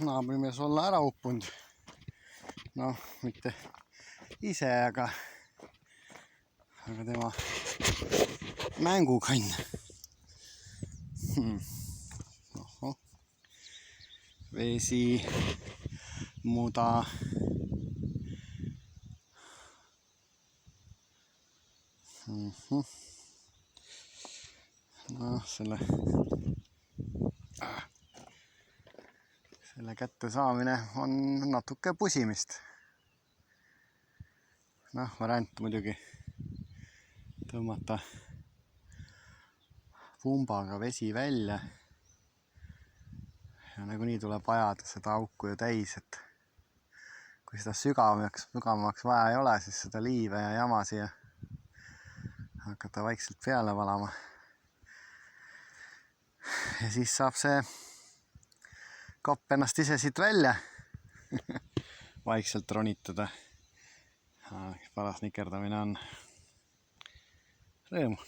Naabrimees olla ära uppunud. Noh, mitte ise, aga tema mängukann. Vesi, muda. Noh, selle kätte saamine on natuke pusimist. Noh, variant muidugi tõmmata pumbaga vesi välja. Ja nagunii tuleb ajada seda auku ju täis, et kui seda sügavamaks vaja ei ole, siis seda liive ja jama siia hakata vaikselt peale valama. Ja siis saab see kapp ennast ise siit välja vaikselt ronitada. Paras nikerdamine on rõõmu.